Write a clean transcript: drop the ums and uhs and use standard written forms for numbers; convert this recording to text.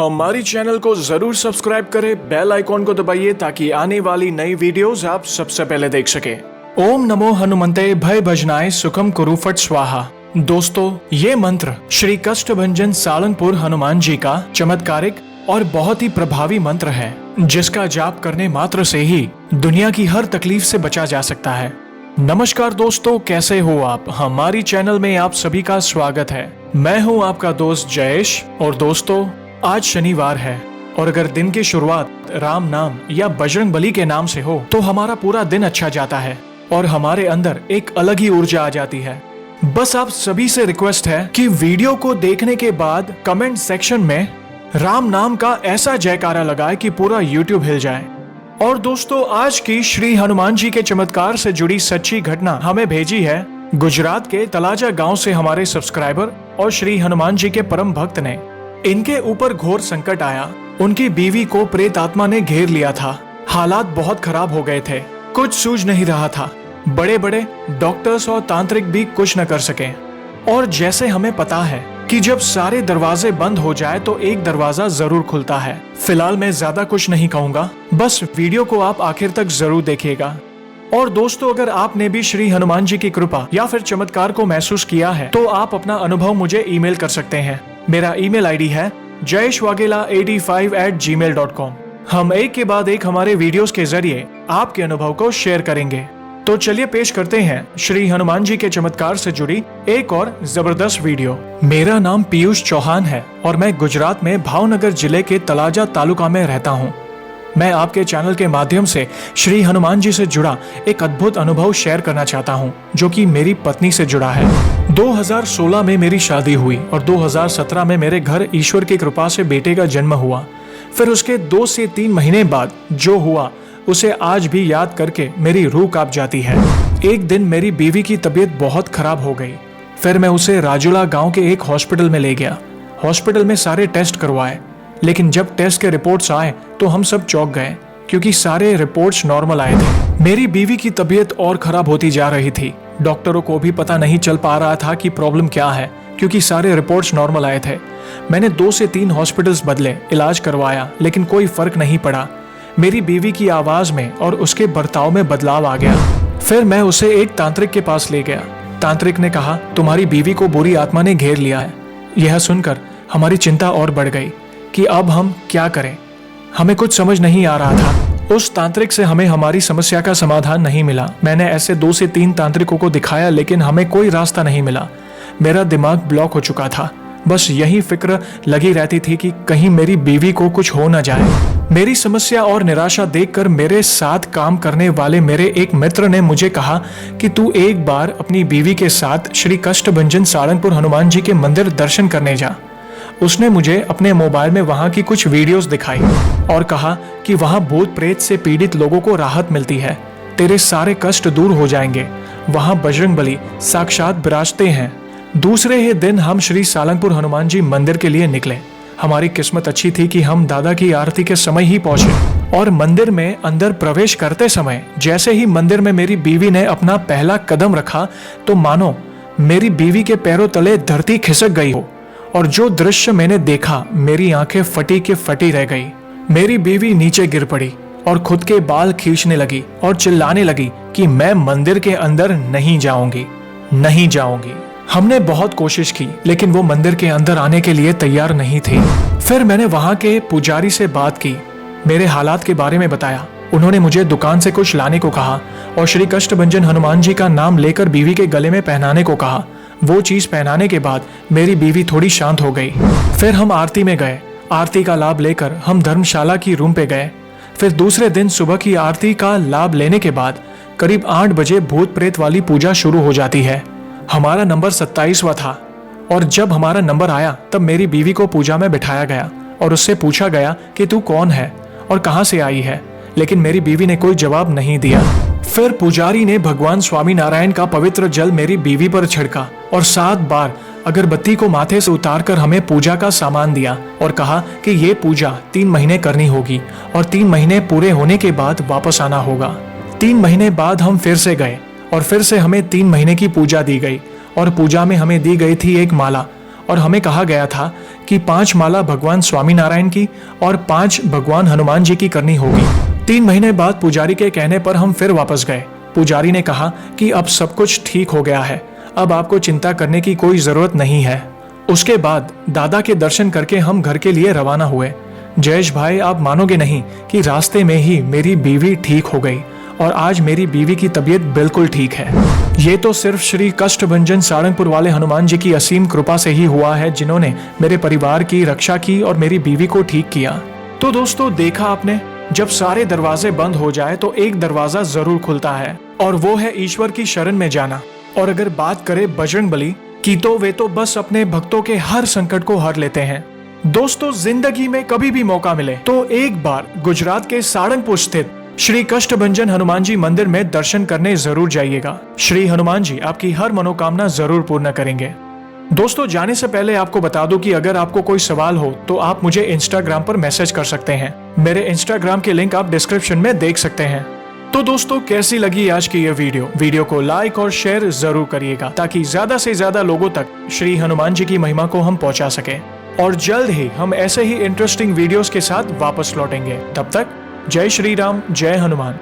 हमारी चैनल को जरूर सब्सक्राइब करें, बेल आइकॉन को दबाइए ताकि आने वाली नई वीडियोस आप सबसे पहले देख सके। ओम नमो हनुमंते भय भजनाय सुखम कुरु फट स्वाहा। दोस्तों, ये मंत्र श्री कष्टभंजन सालंगपुर हनुमान जी का चमत्कारिक और बहुत ही प्रभावी मंत्र है, जिसका जाप करने मात्र से ही दुनिया की हर तकलीफ से बचा जा सकता है। नमस्कार दोस्तों, कैसे हो आप? हमारी चैनल में आप सभी का स्वागत है। मैं हूं आपका दोस्त जयेश। और दोस्तों, आज शनिवार है और अगर दिन की शुरुआत राम नाम या बजरंग बली के नाम से हो तो हमारा पूरा दिन अच्छा जाता है और हमारे अंदर एक अलग ही ऊर्जा आ जाती है। बस आप सभी से रिक्वेस्ट है कि वीडियो को देखने के बाद कमेंट सेक्शन में राम नाम का ऐसा जयकारा लगाए कि पूरा यूट्यूब हिल जाए। और दोस्तों, आज की श्री हनुमान जी के चमत्कार से जुड़ी सच्ची घटना हमें भेजी है गुजरात के तलाजा गांव से हमारे सब्सक्राइबर और श्री हनुमान जी के परम भक्त ने। इनके ऊपर घोर संकट आया। उनकी बीवी को प्रेत आत्मा ने घेर लिया था। हालात बहुत खराब हो गए थे, कुछ सूझ नहीं रहा था। बड़े बड़े डॉक्टर्स और तांत्रिक भी कुछ न कर सके। और जैसे हमें पता है कि जब सारे दरवाजे बंद हो जाए तो एक दरवाजा जरूर खुलता है। फिलहाल मैं ज्यादा कुछ नहीं कहूंगा, बस वीडियो को आप आखिर तक जरूर देखिएगा। और दोस्तों, अगर आपने भी श्री हनुमान जी की कृपा या फिर चमत्कार को महसूस किया है तो आप अपना अनुभव मुझे ईमेल कर सकते हैं। मेरा ईमेल आईडी है jayeshwagela85@gmail.com। हम एक के बाद एक हमारे वीडियोस के जरिए आपके अनुभव को शेयर करेंगे। तो चलिए पेश करते हैं श्री हनुमान जी के चमत्कार से जुड़ी एक और जबरदस्त वीडियो। मेरा नाम पीयूष चौहान है और मैं गुजरात में भावनगर जिले के तलाजा तालुका में रहता हूँ। मैं आपके चैनल के माध्यम से श्री हनुमान जी से जुड़ा एक अद्भुत अनुभव शेयर करना चाहता हूं, जो कि मेरी पत्नी से जुड़ा है। 2016 में मेरी शादी हुई और 2017 में मेरे घर ईश्वर की कृपा से बेटे का जन्म हुआ। फिर उसके 2 से 3 महीने बाद जो हुआ उसे आज भी याद करके मेरी रूह कांप जाती है। एक दिन मेरी बीवी की तबीयत बहुत खराब हो गई। फिर मैं उसे राजूला गाँव के एक हॉस्पिटल में ले गया। हॉस्पिटल में सारे टेस्ट करवाए, लेकिन जब टेस्ट के रिपोर्ट्स आए तो हम सब चौंक गए, क्योंकि सारे रिपोर्ट्स नॉर्मल आए थे। मेरी बीवी की तबीयत और खराब होती जा रही थी। डॉक्टरों को भी पता नहीं चल पा रहा था कि प्रॉब्लम क्या है, क्योंकि सारे रिपोर्ट्स नॉर्मल आए थे। मैंने 2 से 3 हॉस्पिटल्स बदले, इलाज करवाया, लेकिन कोई फर्क नहीं पड़ा। मेरी बीवी की आवाज में और उसके बर्ताव में बदलाव आ गया। फिर मैं उसे एक तांत्रिक के पास ले गया। तांत्रिक ने कहा, तुम्हारी बीवी को बुरी आत्मा ने घेर लिया है। यह सुनकर हमारी चिंता और बढ़ गई कि अब हम क्या करें। हमें कुछ समझ नहीं आ रहा था। उस तांत्रिक से हमें हमारी समस्या का समाधान नहीं मिला। मैंने ऐसे 2 से 3 तांत्रिकों को दिखाया, लेकिन हमें कोई रास्ता नहीं मिला। मेरा दिमाग ब्लॉक हो चुका था। बस यही फिक्र लगी रहती थी कि कहीं मेरी बीवी को कुछ हो न जाए। मेरी समस्या और निराशा देखकर मेरे साथ काम करने वाले मेरे एक मित्र ने मुझे कहा कि तू एक बार अपनी बीवी के साथ श्री कष्टभंजन सालंगपुर हनुमान जी के मंदिर दर्शन करने जा। उसने मुझे अपने मोबाइल में वहां की कुछ वीडियोस दिखाई और कहा कि वहां भूत प्रेत से पीड़ित लोगों को राहत मिलती है, तेरे सारे कष्ट दूर हो जाएंगे। वहां बजरंग बली साक्षात विराजते हैं। दूसरे ही दिन हम श्री सालंगपुर हनुमान जी मंदिर के लिए निकले। हमारी किस्मत अच्छी थी कि हम दादा की आरती के समय ही पहुंचे। और मंदिर में अंदर प्रवेश करते समय जैसे ही मंदिर में मेरी बीवी ने अपना पहला कदम रखा तो मानो मेरी बीवी के पैरों तले धरती खिसक गई हो। और जो दृश्य मैंने देखा, मेरी आंखें फटी के फटी रह गई। मेरी बीवी नीचे गिर पड़ी और खुद के बाल खींचने लगी और चिल्लाने लगी कि मैं मंदिर के अंदर नहीं जाऊंगी, नहीं जाऊंगी। हमने बहुत कोशिश की, लेकिन वो मंदिर के अंदर आने के लिए तैयार नहीं थी। फिर मैंने वहां के पुजारी से बात की, मेरे हालात के बारे में बताया। उन्होंने मुझे दुकान से कुछ लाने को कहा और श्री कष्टभंजन हनुमान जी का नाम लेकर बीवी के गले में पहनाने को कहा। वो चीज पहनाने के बाद मेरी बीवी थोड़ी शांत हो गई। फिर हम आरती में गए। आरती का लाभ लेकर हम धर्मशाला की रूम पे गए। फिर दूसरे दिन सुबह की आरती का लाभ लेने के बाद करीब 8 बजे भूत प्रेत वाली पूजा शुरू हो जाती है। हमारा नंबर 27वां था और जब हमारा नंबर आया तब मेरी बीवी को पूजा में बिठाया गया और उससे पूछा गया कि तू कौन है और कहां से आई है, लेकिन मेरी बीवी ने कोई जवाब नहीं दिया। फिर पुजारी ने भगवान स्वामी नारायण का पवित्र जल मेरी बीवी पर छिड़का और 7 बार अगरबत्ती को माथे से उतारकर हमें पूजा का सामान दिया और कहा कि ये पूजा 3 महीने करनी होगी और 3 महीने पूरे होने के बाद वापस आना होगा। 3 महीने बाद हम फिर से गए और फिर से हमें 3 महीने की पूजा दी गई और पूजा में हमें दी गई थी एक माला और हमें कहा गया था कि 5 माला भगवान स्वामीनारायण की और 5 भगवान हनुमान जी की करनी होगी। 3 महीने बाद पुजारी के कहने पर हम फिर वापस गए। पुजारी ने कहा कि अब सब कुछ ठीक हो गया है, अब आपको चिंता करने की कोई जरूरत नहीं है। उसके बाद दादा के दर्शन करके हम घर के लिए रवाना हुए। जयेश भाई, आप मानोगे नहीं कि रास्ते में ही मेरी बीवी ठीक हो गई और आज मेरी बीवी की तबीयत बिल्कुल ठीक है। ये तो सिर्फ श्री कष्टभंजन सारंगपुर वाले हनुमान जी की असीम कृपा से ही हुआ है, जिन्होंने मेरे परिवार की रक्षा की और मेरी बीवी को ठीक किया। तो दोस्तों, देखा आपने, जब सारे दरवाजे बंद हो जाए तो एक दरवाजा जरूर खुलता है और वो है ईश्वर की शरण में जाना। और अगर बात करें बजरंगबली की, तो वे तो बस अपने भक्तों के हर संकट को हर लेते हैं। दोस्तों, जिंदगी में कभी भी मौका मिले तो एक बार गुजरात के सारंगपुर स्थित श्री कष्टभंजन हनुमान जी मंदिर में दर्शन करने जरूर जाइएगा। श्री हनुमान जी आपकी हर मनोकामना जरूर पूर्ण करेंगे। दोस्तों, जाने से पहले आपको बता दूं कि अगर आपको कोई सवाल हो तो आप मुझे इंस्टाग्राम पर मैसेज कर सकते हैं। मेरे इंस्टाग्राम के लिंक आप डिस्क्रिप्शन में देख सकते हैं। तो दोस्तों, कैसी लगी आज की ये वीडियो को लाइक और शेयर जरूर करिएगा, ताकि ज्यादा से ज्यादा लोगों तक श्री हनुमान जी की महिमा को हम पहुंचा सके। और जल्द ही हम ऐसे ही इंटरेस्टिंग वीडियोस के साथ वापस लौटेंगे। तब तक जय श्री राम, जय हनुमान।